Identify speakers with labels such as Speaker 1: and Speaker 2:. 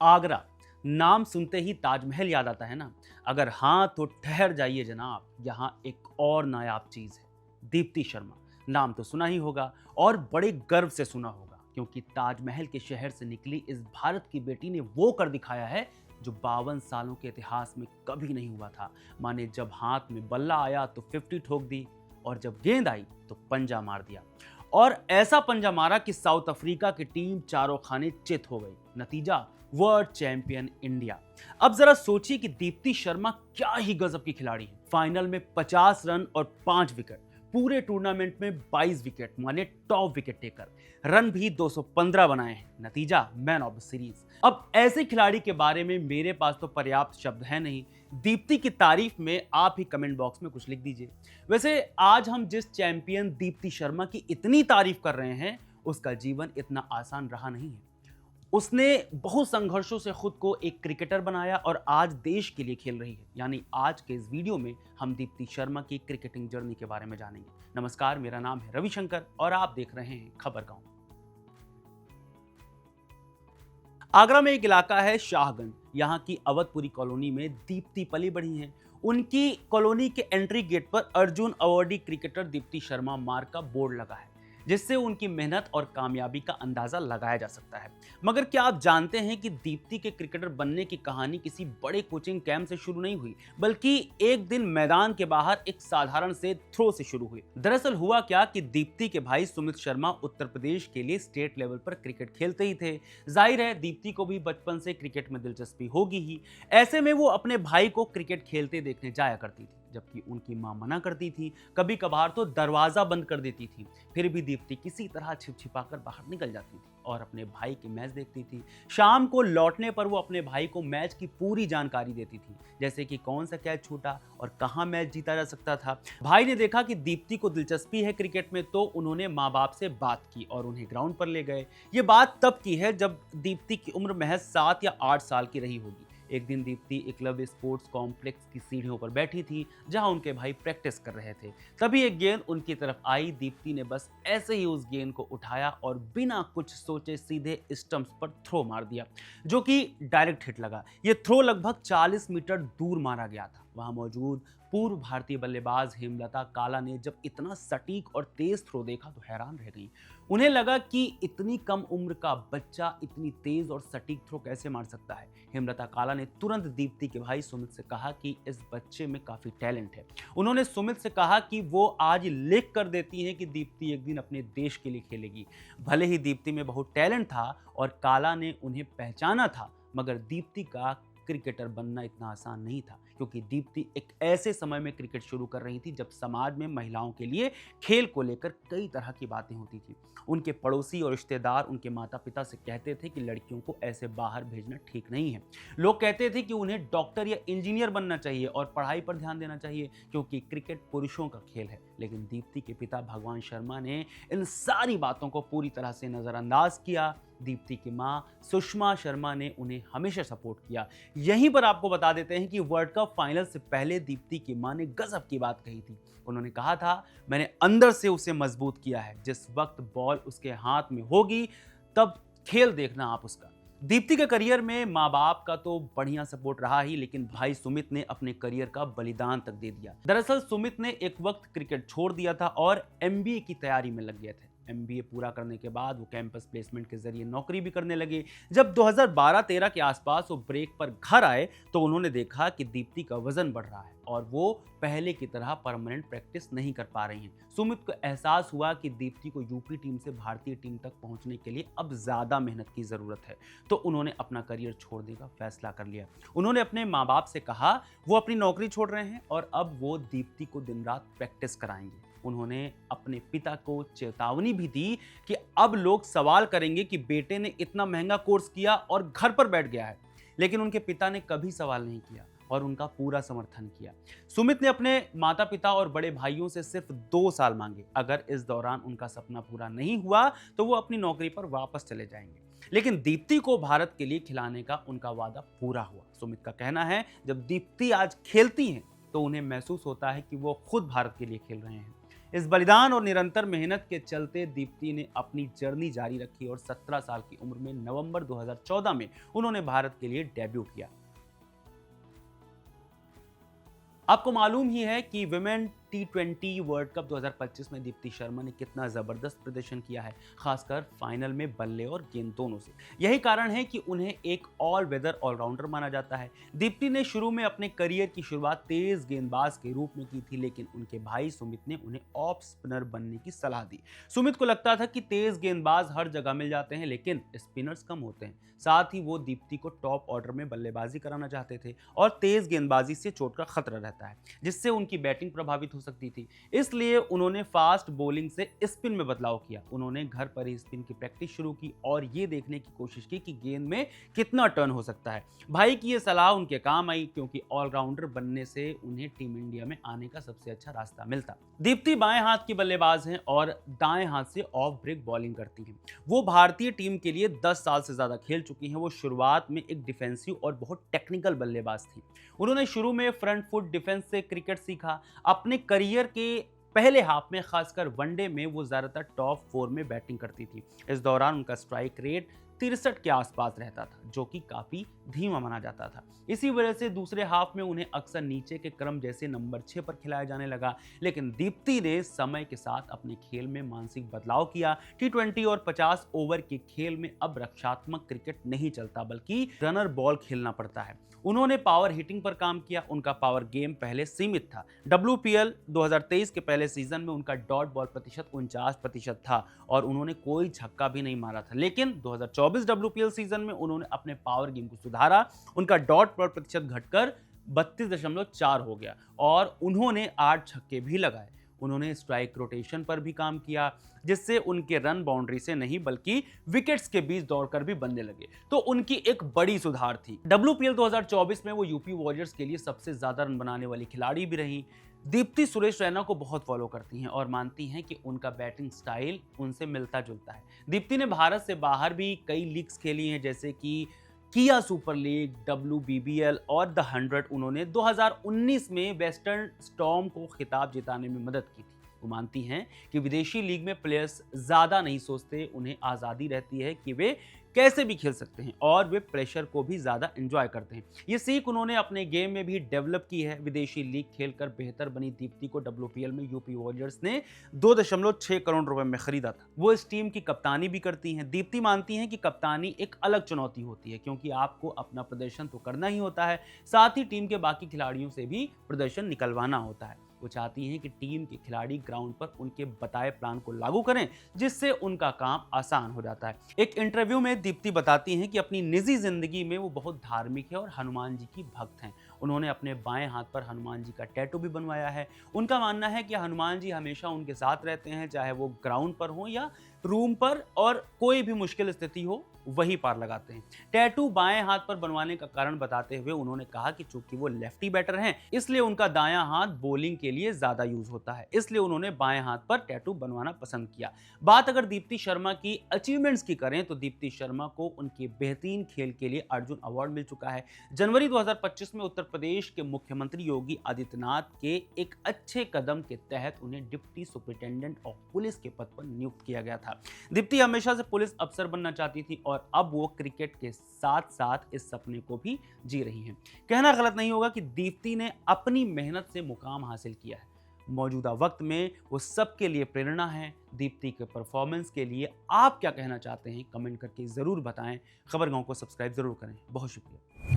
Speaker 1: आगरा, नाम सुनते ही ताजमहल याद आता है ना? अगर हाँ तो ठहर जाइए जनाब, यहाँ एक और नायाब चीज है। दीप्ति शर्मा, नाम तो सुना ही होगा और बड़े गर्व से सुना होगा, क्योंकि ताजमहल के शहर से निकली इस भारत की बेटी ने वो कर दिखाया है जो 52 सालों के इतिहास में कभी नहीं हुआ था। माने जब हाथ में बल्ला आया तो 50 ठोक दी, और जब गेंद आई तो पंजा मार दिया। और ऐसा पंजा मारा कि साउथ अफ्रीका की टीम चारों खाने चित हो गई। नतीजा, वर्ल्ड चैंपियन इंडिया। अब जरा सोचिए कि दीप्ति शर्मा क्या ही गजब की खिलाड़ी है। फाइनल में 50 रन और 5 विकेट, पूरे टूर्नामेंट में 22 विकेट, माने टॉप विकेट टेकर। रन भी 215 बनाए हैं। नतीजा, मैन ऑफ द सीरीज। अब ऐसे खिलाड़ी के बारे में मेरे पास तो पर्याप्त शब्द है नहीं। दीप्ति की तारीफ में आप ही कमेंट बॉक्स में कुछ लिख दीजिए। वैसे आज हम जिस चैंपियन दीप्ति शर्मा की इतनी तारीफ कर रहे हैं, उसका जीवन इतना आसान रहा नहीं है। उसने बहुत संघर्षों से खुद को एक क्रिकेटर बनाया और आज देश के लिए खेल रही है। यानी आज के इस वीडियो में हम दीप्ति शर्मा की क्रिकेटिंग जर्नी के बारे में जानेंगे। नमस्कार, मेरा नाम है रविशंकर और आप देख रहे हैं खबर गांव। आगरा में एक इलाका है शाहगंज। यहाँ की अवधपुरी कॉलोनी में दीप्ति पली बढ़ी हैं। उनकी कॉलोनी के एंट्री गेट पर Arjun awardee cricketer Deepti Sharma mark का बोर्ड लगा है, जिससे उनकी मेहनत और कामयाबी का अंदाजा लगाया जा सकता है। मगर क्या आप जानते हैं कि दीप्ति के क्रिकेटर बनने की कहानी किसी बड़े कोचिंग कैंप से शुरू नहीं हुई, बल्कि एक दिन मैदान के बाहर एक साधारण से थ्रो से शुरू हुई। दरअसल हुआ क्या कि दीप्ति के भाई सुमित शर्मा उत्तर प्रदेश के लिए स्टेट लेवल पर क्रिकेट खेलते ही थे। जाहिर है दीप्ति को भी बचपन से क्रिकेट में दिलचस्पी होगी ही। ऐसे में वो अपने भाई को क्रिकेट खेलते देखने जाया करती थी, जबकि उनकी मां मना करती थी। कभी कभार तो दरवाजा बंद कर देती थी। फिर भी दीप्ति किसी तरह छिप छिपाकर बाहर निकल जाती थी और अपने भाई के मैच देखती थी। शाम को लौटने पर वो अपने भाई को मैच की पूरी जानकारी देती थी, जैसे कि कौन सा कैच छूटा और कहां मैच जीता जा सकता था। भाई ने देखा कि दीप्ति को दिलचस्पी है क्रिकेट में, तो उन्होंने माँ बाप से बात की और उन्हें ग्राउंड पर ले गए। ये बात तब की है जब दीप्ति की उम्र महज 7 या 8 साल की रही होगी। एक दिन दीप्ति एकलव्य स्पोर्ट्स कॉम्प्लेक्स की सीढ़ियों पर बैठी थी, जहां उनके भाई प्रैक्टिस कर रहे थे। तभी एक गेंद उनकी तरफ आई। दीप्ति ने बस ऐसे ही उस गेंद को उठाया और बिना कुछ सोचे सीधे स्टंप्स पर थ्रो मार दिया, जो कि डायरेक्ट हिट लगा। यह थ्रो लगभग 40 मीटर दूर मारा गया था। वहां मौजूद पूर्व भारतीय बल्लेबाज हेमलता काला ने जब इतना सटीक और तेज थ्रो देखा तो हैरान रह गई। उन्हें लगा कि इतनी कम उम्र का बच्चा इतनी तेज और सटीक थ्रो कैसे मार सकता है। हेमलता काला ने तुरंत दीप्ति के भाई सुमित से कहा कि इस बच्चे में काफी टैलेंट है। उन्होंने सुमित से कहा कि वो आज लिख कर देती हैं कि दीप्ति एक दिन अपने देश के लिए खेलेगी। भले ही दीप्ति में बहुत टैलेंट था और काला ने उन्हें पहचाना था, मगर दीप्ति का क्रिकेटर बनना इतना आसान नहीं था, क्योंकि दीप्ति एक ऐसे समय में क्रिकेट शुरू कर रही थी जब समाज में महिलाओं के लिए खेल को लेकर कई तरह की बातें होती थी। उनके पड़ोसी और रिश्तेदार उनके माता पिता से कहते थे कि लड़कियों को ऐसे बाहर भेजना ठीक नहीं है। लोग कहते थे कि उन्हें डॉक्टर या इंजीनियर बनना चाहिए और पढ़ाई पर ध्यान देना चाहिए, क्योंकि क्रिकेट पुरुषों का खेल है। लेकिन दीप्ति के पिता भगवान शर्मा ने इन सारी बातों को पूरी तरह से नजरअंदाज किया। दीप्ति की मां सुषमा शर्मा ने उन्हें हमेशा सपोर्ट किया। यहीं पर आपको बता देते हैं कि वर्ल्ड कप फाइनल से पहले दीप्ति की मां ने गजब की बात कही थी। उन्होंने कहा था, मैंने अंदर से उसे मजबूत किया है। जिस वक्त बॉल उसके हाथ में होगी तब खेल देखना आप उसका। दीप्ति के करियर में माँ बाप का तो बढ़िया सपोर्ट रहा ही, लेकिन भाई सुमित ने अपने करियर का बलिदान तक दे दिया। दरअसल सुमित ने एक वक्त क्रिकेट छोड़ दिया था और एमबीए की तैयारी में लग गए थे। एमबीए पूरा करने के बाद वो कैंपस प्लेसमेंट के जरिए नौकरी भी करने लगे। जब 2012-13 के आसपास वो ब्रेक पर घर आए तो उन्होंने देखा कि दीप्ति का वजन बढ़ रहा है और वो पहले की तरह परमानेंट प्रैक्टिस नहीं कर पा रही हैं। सुमित को एहसास हुआ कि दीप्ति को यूपी टीम से भारतीय टीम तक पहुंचने के लिए अब ज्यादा मेहनत की जरूरत है, तो उन्होंने अपना करियर छोड़ने का फैसला कर लिया। उन्होंने अपने माँ बाप से कहा वो अपनी नौकरी छोड़ रहे हैं और अब वो दीप्ति को दिन रात प्रैक्टिस कराएंगे। उन्होंने अपने पिता को चेतावनी भी दी कि अब लोग सवाल करेंगे कि बेटे ने इतना महंगा कोर्स किया और घर पर बैठ गया है। लेकिन उनके पिता ने कभी सवाल नहीं किया और उनका पूरा समर्थन किया। सुमित ने अपने माता पिता और बड़े भाइयों से सिर्फ 2 साल मांगे। अगर इस दौरान उनका सपना पूरा नहीं हुआ तो वो अपनी नौकरी पर वापस चले जाएंगे। लेकिन दीप्ति को भारत के लिए खिलाने का उनका वादा पूरा हुआ। सुमित का कहना है, जब दीप्ति आज खेलती हैं तो उन्हें महसूस होता है कि वो खुद भारत के लिए खेल रहे हैं। इस बलिदान और निरंतर मेहनत के चलते दीप्ति ने अपनी जर्नी जारी रखी और 17 साल की उम्र में नवंबर 2014 में उन्होंने भारत के लिए डेब्यू किया। आपको मालूम ही है कि विमेन T20 वर्ल्ड कप 2025 में दीप्ति शर्मा ने कितना जबरदस्त प्रदर्शन किया है, खासकर फाइनल में बल्ले और गेंद दोनों से। यही कारण है कि उन्हें एक ऑल वेदर ऑलराउंडर माना जाता है। दीप्ति ने शुरू में अपने करियर की शुरुआत तेज गेंदबाज के रूप में की थी, लेकिन उनके भाई सुमित ने उन्हें ऑफ स्पिनर बनने की सलाह दी। सुमित को लगता था कि तेज गेंदबाज हर जगह मिल जाते हैं, लेकिन स्पिनर्स कम होते हैं। साथ ही वो दीप्ति को टॉप ऑर्डर में बल्लेबाजी कराना चाहते थे और तेज गेंदबाजी से चोट का खतरा रहता है, जिससे उनकी बैटिंग प्रभावित हो सकती थी। इसलिए उन्होंने फास्ट बॉलिंग से स्पिन में बदलाव किया। उन्होंने घर पर ही स्पिन की प्रैक्टिस शुरू की और ये देखने की कोशिश की कि गेंद में कितना टर्न हो सकता है। भाई की ये सलाह उनके काम आई, क्योंकि ऑलराउंडर बनने से उन्हें टीम इंडिया में आने का सबसे अच्छा रास्ता मिलता। दीप्ति बाएं हाथ की बल्लेबाज हैं और दाएं हाथ से ऑफ ब्रेक बॉलिंग करती हैं। वो भारतीय टीम के लिए 10 साल से ज्यादा खेल चुकी हैं। वो शुरुआत में एक डिफेंसिव और बहुत टेक्निकल बल्लेबाज थी। उन्होंने शुरू में फ्रंट फुट डिफेंस से क्रिकेट सीखा। अपने करियर के पहले हाफ में, खासकर वनडे में, वो ज्यादातर टॉप 4 में बैटिंग करती थी। इस दौरान उनका स्ट्राइक रेट 63 के आसपास रहता था, जो कि काफी धीमा माना जाता था। इसी वजह से दूसरे हाफ में उन्हें अक्सर नीचे के क्रम जैसे नंबर 6 पर खिलाया जाने लगा। लेकिन दीप्ति ने समय के साथ अपने खेल में मानसिक बदलाव किया। T20 और 50 ओवर के खेल में अब रक्षात्मक क्रिकेट नहीं चलता, बल्कि रनर बॉल खेलना पड़ता है। उन्होंने पावर हिटिंग पर काम किया। उनका पावर गेम पहले सीमित था। WPL 2023 के पहले सीजन में उनका डॉट बॉल प्रतिशत 49% था और उन्होंने कोई छक्का भी नहीं मारा था। लेकिन 2024 WPL सीजन में उन्होंने अपने पावर गेम को सुधारा। उनका डॉट बॉल प्रतिशत घटकर 32.4 हो गया और उन्होंने 8 छक्के भी लगाए। उन्होंने स्ट्राइक रोटेशन पर भी काम किया, जिससे उनके रन बाउंड्री से नहीं बल्कि विकेट्स के बीच दौड़कर भी बनने लगे। तो उनकी एक बड़ी सुधार थी। WPL 2024 में वो यूपी वॉरियर्स के लिए सबसे ज्यादा रन बनाने वाली खिलाड़ी भी रही। दीप्ति सुरेश रैना को बहुत फॉलो करती हैं और मानती हैं कि उनका बैटिंग स्टाइल उनसे मिलता जुलता है। दीप्ति ने भारत से बाहर भी कई लीग्स खेली हैं, जैसे कि किया सुपर लीग, WBBL और द 100। उन्होंने 2019 में वेस्टर्न स्टॉर्म को खिताब जिताने में मदद की थी। वो मानती हैं कि विदेशी लीग में प्लेयर्स ज़्यादा नहीं सोचते, उन्हें आज़ादी रहती है कि वे कैसे भी खेल सकते हैं और वे प्रेशर को भी ज़्यादा एंजॉय करते हैं। ये सीख उन्होंने अपने गेम में भी डेवलप की है। विदेशी लीग खेलकर बेहतर बनी दीप्ति को WPL में यूपी वॉरियर्स ने 2.6 करोड़ रुपए में खरीदा था। वो इस टीम की कप्तानी भी करती हैं। दीप्ति मानती हैं कि कप्तानी एक अलग चुनौती होती है, क्योंकि आपको अपना प्रदर्शन तो करना ही होता है, साथ ही टीम के बाकी खिलाड़ियों से भी प्रदर्शन निकलवाना होता है। वो चाहती हैं कि टीम के खिलाड़ी ग्राउंड पर उनके बताए प्लान को लागू करें, जिससे उनका काम आसान हो जाता है। एक इंटरव्यू में दीप्ति बताती हैं कि अपनी निजी जिंदगी में वो बहुत धार्मिक है और हनुमान जी की भक्त हैं। उन्होंने अपने बाएं हाथ पर हनुमान जी का टैटू भी बनवाया है। उनका मानना है कि हनुमान जी हमेशा उनके साथ रहते हैं, चाहे वो ग्राउंड पर हो या रूम पर, और कोई भी मुश्किल स्थिति हो वही पार लगाते हैं। टैटू बाएं हाथ पर बनवाने का कारण बताते हुए उन्होंने कहा कि चूंकि वो लेफ्टी बैटर हैं, इसलिए उनका दायां हाथ बॉलिंग के लिए ज्यादा यूज होता है, इसलिए उन्होंने बाएं हाथ पर टैटू बनवाना पसंद किया। बात अगर दीप्ति शर्मा की अचीवमेंट्स की करें तो दीप्ति शर्मा को उनके बेहतरीन खेल के लिए अर्जुन अवार्ड मिल चुका है। जनवरी 2025 में उत्तर प्रदेश के मुख्यमंत्री योगी आदित्यनाथ के एक अच्छे कदम के तहत उन्हें डिप्टी सुपरिटेंडेंट ऑफ पुलिस के पद पर नियुक्त किया गया था। दीप्ति हमेशा से पुलिस अफसर बनना चाहती थी और अब वो क्रिकेट के साथ साथ इस सपने को भी जी रही हैं। कहना गलत नहीं होगा कि दीप्ति ने अपनी मेहनत से मुकाम हासिल किया है। मौजूदा वक्त में वो सबके लिए प्रेरणा है। दीप्ति के परफॉर्मेंस के लिए आप क्या कहना चाहते हैं, कमेंट करके ज़रूर बताएं। खबरगांव को सब्सक्राइब ज़रूर करें। बहुत शुक्रिया।